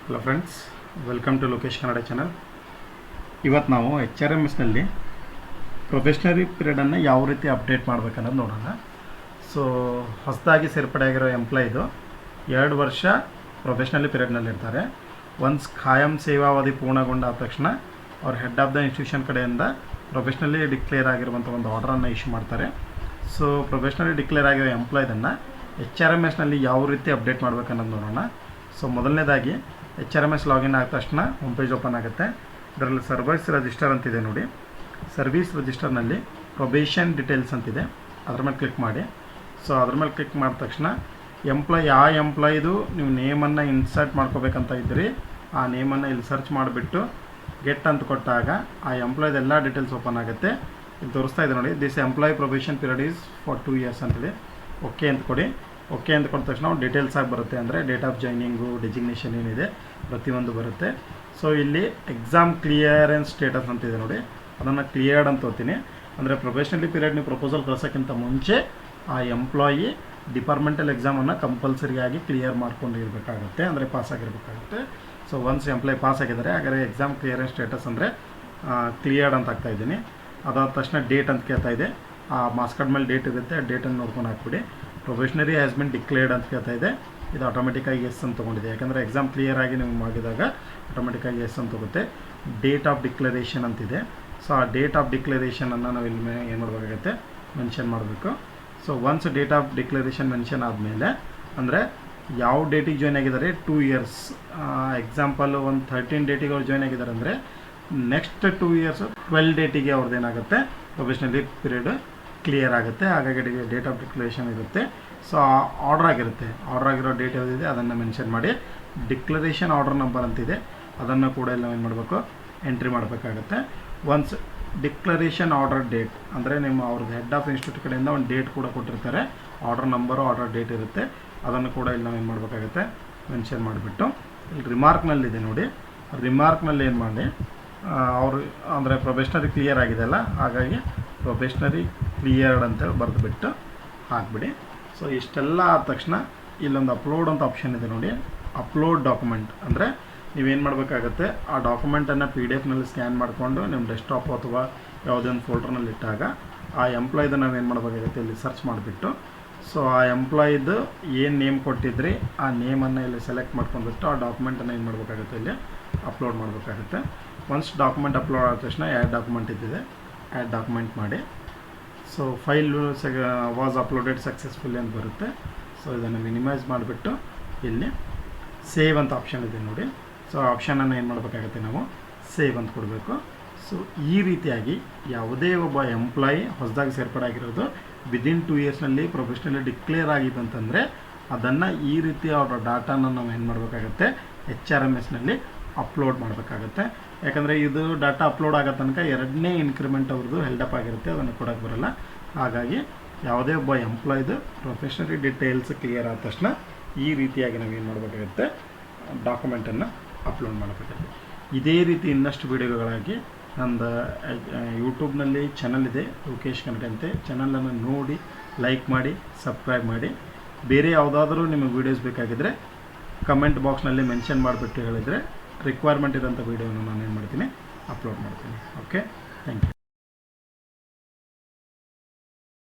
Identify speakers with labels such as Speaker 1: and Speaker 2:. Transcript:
Speaker 1: Hello friends, welcome to Lokesh Kannada channel. ಇವತ್ತು ನಾವು HRMSನಲ್ಲಿ ಪ್ರೊಫೆಷ್ನರಿ ಪೀರಿಯಡನ್ನು ಯಾವ ರೀತಿ ಅಪ್ಡೇಟ್ ಮಾಡಬೇಕನ್ನೋದು ನೋಡೋಣ. ಸೊ ಹೊಸದಾಗಿ ಸೇರ್ಪಡೆಯಾಗಿರೋ ಎಂಪ್ಲಾಯಿದು 2 ವರ್ಷ ಪ್ರೊಫೆಷ್ನಲಿ ಪೀರಿಯಡ್ನಲ್ಲಿರ್ತಾರೆ. ಒನ್ಸ್ ಖಾಯಂ ಸೇವಾವಧಿ ಪೂರ್ಣಗೊಂಡಾದ ತಕ್ಷಣ ಅವ್ರ ಹೆಡ್ ಆಫ್ ದ ಇನ್ಸ್ಟಿಟ್ಯೂಷನ್ ಕಡೆಯಿಂದ ಪ್ರೊಫೆಷ್ನಲಿ ಡಿಕ್ಲೇರ್ ಆಗಿರುವಂಥ ಒಂದು ಆರ್ಡ್ರನ್ನು ಇಶ್ಯೂ ಮಾಡ್ತಾರೆ. ಸೊ ಪ್ರೊಫೆಷ್ನಲಿ ಡಿಕ್ಲೇರ್ ಆಗಿರೋ ಎಂಪ್ಲಾಯ್ದನ್ನು HRMSನಲ್ಲಿ ಯಾವ ರೀತಿ ಅಪ್ಡೇಟ್ ಮಾಡಬೇಕನ್ನೋದು ನೋಡೋಣ. ಸೊ ಮೊದಲನೇದಾಗಿ HRMS ಲಾಗಿನ್ ಆದ ತಕ್ಷಣ ಹೋಮ್ ಪೇಜ್ ಓಪನ್ ಆಗುತ್ತೆ. ಇದರಲ್ಲಿ ಸರ್ವಿಸ್ ರಿಜಿಸ್ಟರ್ ಅಂತಿದೆ ನೋಡಿ. ಸರ್ವಿಸ್ ರಿಜಿಸ್ಟರ್ನಲ್ಲಿ ಪ್ರೊಬೇಷನ್ ಡೀಟೇಲ್ಸ್ ಅಂತಿದೆ, ಅದ್ರ ಮೇಲೆ ಕ್ಲಿಕ್ ಮಾಡಿ. ಸೊ ಅದ್ರ ಮೇಲೆ ಕ್ಲಿಕ್ ಮಾಡಿದ ತಕ್ಷಣ ಎಂಪ್ಲಾಯ್ದು ನೀವು ನೇಮನ್ನು ಇನ್ಸರ್ಟ್ ಮಾಡ್ಕೋಬೇಕಂತ ಇದ್ರಿ, ಆ ನೇಮನ್ನು ಇಲ್ಲಿ ಸರ್ಚ್ ಮಾಡಿಬಿಟ್ಟು ಗೆಟ್ ಅಂತ ಕೊಟ್ಟಾಗ ಆ ಎಂಪ್ಲಾಯ್ದು ಎಲ್ಲ ಡೀಟೇಲ್ಸ್ ಓಪನ್ ಆಗುತ್ತೆ. ಇಲ್ಲಿ ತೋರಿಸ್ತಾ ಇದೆ ನೋಡಿ, this employee probation period is for 2 years ಅಂತಿದೆ. ಓಕೆ ಅಂತ ಕೊಡಿ. ಓಕೆ ಅಂತ ಕೊಟ್ಟ ತಕ್ಷಣ ಡೀಟೇಲ್ಸ್ ಆಗಿ ಬರುತ್ತೆ, ಅಂದರೆ ಡೇಟ್ ಆಫ್ ಜಾಯ್ನಿಂಗು, ಡೆಸಿಗ್ನೇಷನ್ ಏನಿದೆ ಪ್ರತಿಯೊಂದು ಬರುತ್ತೆ. ಸೊ ಇಲ್ಲಿ ಎಕ್ಸಾಮ್ ಕ್ಲಿಯರೆನ್ಸ್ ಸ್ಟೇಟಸ್ ಅಂತಿದೆ ನೋಡಿ, ಅದನ್ನು ಕ್ಲಿಯರ್ಡ್ ಅಂತ ಓದ್ತೀನಿ. ಅಂದರೆ ಪ್ರೊಫೆಷ್ನಲಿ ಪೀರಿಯಡ್ ನೀವು ಪ್ರಪೋಸಲ್ ಕಳ್ಸೋಕ್ಕಿಂತ ಮುಂಚೆ ಆ ಎಂಪ್ಲಾಯಿ ಡಿಪಾರ್ಟ್ಮೆಂಟಲ್ ಎಕ್ಸಾಮನ್ನು ಕಂಪಲ್ಸರಿಯಾಗಿ ಕ್ಲಿಯರ್ ಮಾಡ್ಕೊಂಡು ಇರಬೇಕಾಗುತ್ತೆ, ಅಂದರೆ ಪಾಸ್ ಆಗಿರಬೇಕಾಗುತ್ತೆ. ಸೊ ಒನ್ಸ್ ಎಂಪ್ಲಾಯ್ ಪಾಸ್ ಆಗಿದ್ದಾರೆ, ಹಾಗಾದರೆ ಎಕ್ಸಾಮ್ ಕ್ಲಿಯರೆನ್ಸ್ ಸ್ಟೇಟಸ್ ಅಂದರೆ ಕ್ಲಿಯರ್ಡ್ ಅಂತ ಆಗ್ತಾಯಿದ್ದೀನಿ. ಅದಾದ ತಕ್ಷಣ ಡೇಟ್ ಅಂತ ಕೇಳ್ತಾ ಇದೆ, ಆ ಮಾರ್ಕ್ಸ್ ಕಾರ್ಡ್ ಮೇಲೆ ಡೇಟ್ ಇರುತ್ತೆ, ಆ ಡೇಟನ್ನು ನೋಡ್ಕೊಂಡು ಹಾಕ್ಬಿಡಿ. ಪ್ರೊಫೆಷ್ನರಿ ಹ್ಯಾಸ್ ಬಿನ್ ಡಿಕ್ಲೇರ್ಡ್ ಅಂತ ಕೇಳ್ತಾ ಇದೆ, ಇದು ಆಟೋಮೆಟಿಕ್ಕಾಗಿ ಎಸ್ ಅಂತ ತೊಗೊಂಡಿದೆ, ಯಾಕಂದರೆ ಎಕ್ಸಾಮ್ ಕ್ಲಿಯರ್ ಆಗಿ ನೀವು ಮಾಡಿದಾಗ ಆಟೋಮೆಟಿಕ್ಕಾಗಿ ಎಸ್ ಅಂತ ಹೋಗುತ್ತೆ. ಡೇಟ್ ಆಫ್ ಡಿಕ್ಲರೇಷನ್ ಅಂತಿದೆ. ಸೊ ಆ ಡೇಟ್ ಆಫ್ ಡಿಕ್ಲರೇಷನನ್ನು ನಾವು ಇಲ್ಲಿ ಏನು ಮಾಡಬೇಕಾಗುತ್ತೆ, ಮೆನ್ಷನ್ ಮಾಡಬೇಕು. So once date of declaration mention ಆದಮೇಲೆ, ಅಂದರೆ ಯಾವ ಡೇಟಿಗೆ ಜಾಯ್ನ್ ಆಗಿದ್ದಾರೆ 2 years, ಎಕ್ಸಾಂಪಲ್ ಒಂದು 13 ಡೇಟಿಗೆ ಅವ್ರು ಜಾಯ್ನ್ ಆಗಿದ್ದಾರೆ ಅಂದರೆ ನೆಕ್ಸ್ಟ್ 2 years 12 ಡೇಟಿಗೆ ಅವ್ರದ್ದು ಏನಾಗುತ್ತೆ ಪ್ರೊಫೆಷ್ನಲಿ ಪೀರಿಯಡ್ ಕ್ಲಿಯರ್ ಆಗುತ್ತೆ. ಹಾಗಾಗಿ ಡೇಟ್ ಆಫ್ ಡಿಕ್ಲರೇಷನ್ ಇರುತ್ತೆ. ಸೊ ಆರ್ಡರ್ ಆಗಿರೋ ಡೇಟ್ ಯಾವುದಿದೆ ಅದನ್ನು ಮೆನ್ಷನ್ ಮಾಡಿ. ಡಿಕ್ಲರೇಷನ್ ಆರ್ಡರ್ ನಂಬರ್ ಅಂತಿದೆ, ಅದನ್ನು ಕೂಡ ಎಲ್ಲ ಏನು ಮಾಡಬೇಕು, ಎಂಟ್ರಿ ಮಾಡಬೇಕಾಗುತ್ತೆ. ಒನ್ಸ್ ಡಿಕ್ಲರೇಷನ್ ಆರ್ಡರ್ ಡೇಟ್ ಅಂದರೆ ನಿಮ್ಮ ಅವ್ರದ್ದು ಹೆಡ್ ಆಫ್ ಇನ್ಸ್ಟಿಟ್ಯೂಟ್ ಕಡೆಯಿಂದ ಒಂದು ಡೇಟ್ ಕೂಡ ಕೊಟ್ಟಿರ್ತಾರೆ, ಆರ್ಡರ್ ನಂಬರು ಆರ್ಡರ್ ಡೇಟ್ ಇರುತ್ತೆ, ಅದನ್ನು ಕೂಡ ಇಲ್ಲಿ ನಾವು ಏನು ಮಾಡಬೇಕಾಗುತ್ತೆ, ಮೆನ್ಷನ್ ಮಾಡಿಬಿಟ್ಟು ಇಲ್ಲಿ ರಿಮಾರ್ಕ್ನಲ್ಲಿದೆ ನೋಡಿ, ರಿಮಾರ್ಕ್ನಲ್ಲಿ ಏನು ಮಾಡಿ ಅವರು ಅಂದರೆ ಪ್ರೊಫೆಷ್ನರಿ ಕ್ಲಿಯರ್ ಆಗಿದೆ ಅಲ್ಲ, ಹಾಗಾಗಿ ಪ್ರೊಫೆಷ್ನರಿ ಕ್ಲಿಯರ್ಡ್ ಅಂತೇಳಿ ಬರೆದುಬಿಟ್ಟು ಹಾಕಿಬಿಡಿ. ಸೊ ಇಷ್ಟೆಲ್ಲ ಆದ ತಕ್ಷಣ ಇಲ್ಲೊಂದು ಅಪ್ಲೋಡ್ ಅಂತ ಆಪ್ಷನ್ ಇದೆ ನೋಡಿ, ಅಪ್ಲೋಡ್ ಡಾಕ್ಯುಮೆಂಟ್ ಅಂದರೆ ನೀವೇನು ಮಾಡಬೇಕಾಗತ್ತೆ, ಆ ಡಾಕ್ಯುಮೆಂಟನ್ನು PDF ಸ್ಕ್ಯಾನ್ ಮಾಡಿಕೊಂಡು ನಿಮ್ಮ ಡೆಸ್ಕ್ಟಾಪ್ ಅಥವಾ ಯಾವುದೇ ಒಂದು ಫೋಲ್ಡರ್ನಲ್ಲಿ ಇಟ್ಟಾಗ ಆ ಎಂಪ್ಲಾಯ್ದು ನಾವೇನು ಮಾಡಬೇಕಾಗುತ್ತೆ, ಇಲ್ಲಿ ಸರ್ಚ್ ಮಾಡಿಬಿಟ್ಟು ಸೊ ಆ ಎಂಪ್ಲಾಯ್ದು ಏನು ನೇಮ್ ಕೊಟ್ಟಿದ್ರಿ ಆ ನೇಮನ್ನು ಇಲ್ಲಿ ಸೆಲೆಕ್ಟ್ ಮಾಡ್ಕೊಂಡ್ಬಿಟ್ಟು ಆ ಡಾಕ್ಯುಮೆಂಟನ್ನು ಏನು ಮಾಡಬೇಕಾಗುತ್ತೆ, ಇಲ್ಲಿ ಅಪ್ಲೋಡ್ ಮಾಡಬೇಕಾಗುತ್ತೆ. ಒನ್ಸ್ ಡಾಕ್ಯುಮೆಂಟ್ ಅಪ್ಲೋಡ್ ಆದ ತಕ್ಷಣ ಆ್ಯಡ್ ಡಾಕ್ಯುಮೆಂಟ್ ಇದ್ದಿದೆ, ಆ್ಯಡ್ ಡಾಕ್ಯುಮೆಂಟ್ ಮಾಡಿ. So file was uploaded successfully ಅಂತ ಬರುತ್ತೆ. ಸೊ ಇದನ್ನು ಮಿನಿಮೈಸ್ ಮಾಡಿಬಿಟ್ಟು ಇಲ್ಲಿ ಸೇವ್ ಅಂತ ಆಪ್ಷನ್ ಇದೆ ನೋಡಿ, ಸೊ ಆಪ್ಷನನ್ನು ಏನು ಮಾಡಬೇಕಾಗುತ್ತೆ, ನಾವು ಸೇವ್ ಅಂತ ಕೊಡಬೇಕು. ಸೊ ಈ ರೀತಿಯಾಗಿ ಯಾವುದೇ ಒಬ್ಬ ಎಂಪ್ಲಾಯಿ ಹೊಸದಾಗಿ ಸೇರ್ಪಡೆ ಆಗಿರೋದು ವಿದಿನ್ 2 yearsನಲ್ಲಿ ಪ್ರೊಫೆಷ್ನಲಿ ಡಿಕ್ಲೇರ್ ಆಗಿದೆ ಅಂತಂದರೆ ಅದನ್ನು ಈ ರೀತಿ ಅವರ ಡಾಟಾನ ನಾವು ಏನು ಮಾಡಬೇಕಾಗತ್ತೆ, HRMSನಲ್ಲಿ ಅಪ್ಲೋಡ್ ಮಾಡಬೇಕಾಗತ್ತೆ. ಯಾಕಂದರೆ ಇದು ಡಾಟಾ ಅಪ್ಲೋಡ್ ಆಗೋ ತನಕ 2ನೇ ಇನ್ಕ್ರಿಮೆಂಟ್ ಅವ್ರದ್ದು ಹೆಲ್ಡಪ್ ಆಗಿರುತ್ತೆ, ಅದನ್ನು ಕೊಡೋಕ್ಕೆ ಬರೋಲ್ಲ. ಹಾಗಾಗಿ ಯಾವುದೇ ಒಬ್ಬ ಎಂಪ್ಲಾಯ್ದು ಪ್ರೊಫೆಷ್ನರಿ ಡೀಟೇಲ್ಸ್ ಕ್ಲಿಯರ್ ಆದ ತಕ್ಷಣ ಈ ರೀತಿಯಾಗಿ ನಾವು ಏನು ಮಾಡಬೇಕಾಗುತ್ತೆ, ಡಾಕ್ಯುಮೆಂಟನ್ನು ಅಪ್ಲೋಡ್ ಮಾಡಬೇಕಾಗುತ್ತೆ. ಇದೇ ರೀತಿ ಇನ್ನಷ್ಟು ವೀಡಿಯೋಗಳಾಗಿ ನಂದು ಯೂಟ್ಯೂಬ್ನಲ್ಲಿ ಚಾನಲ್ ಇದೆ, ಲೋಕೇಶ್ ಕನ್ನಡ ಅಂತೆ. ಚಾನಲನ್ನು ನೋಡಿ ಲೈಕ್ ಮಾಡಿ, ಸಬ್ಸ್ಕ್ರೈಬ್ ಮಾಡಿ. ಬೇರೆ ಯಾವುದಾದ್ರೂ ನಿಮಗೆ ವೀಡಿಯೋಸ್ ಬೇಕಾಗಿದ್ದರೆ ಕಮೆಂಟ್ ಬಾಕ್ಸ್ನಲ್ಲಿ ಮೆನ್ಷನ್ ಮಾಡಿಬಿಟ್ಟು ಹೇಳಿದರೆ ರಿಕ್ವೈರ್ಮೆಂಟ್ ಇರೋಂಥ ವೀಡಿಯೋನ ನಾನು ಏನು ಮಾಡ್ತೀನಿ, ಅಪ್ಲೋಡ್ ಮಾಡ್ತೀನಿ. Okay, thank you.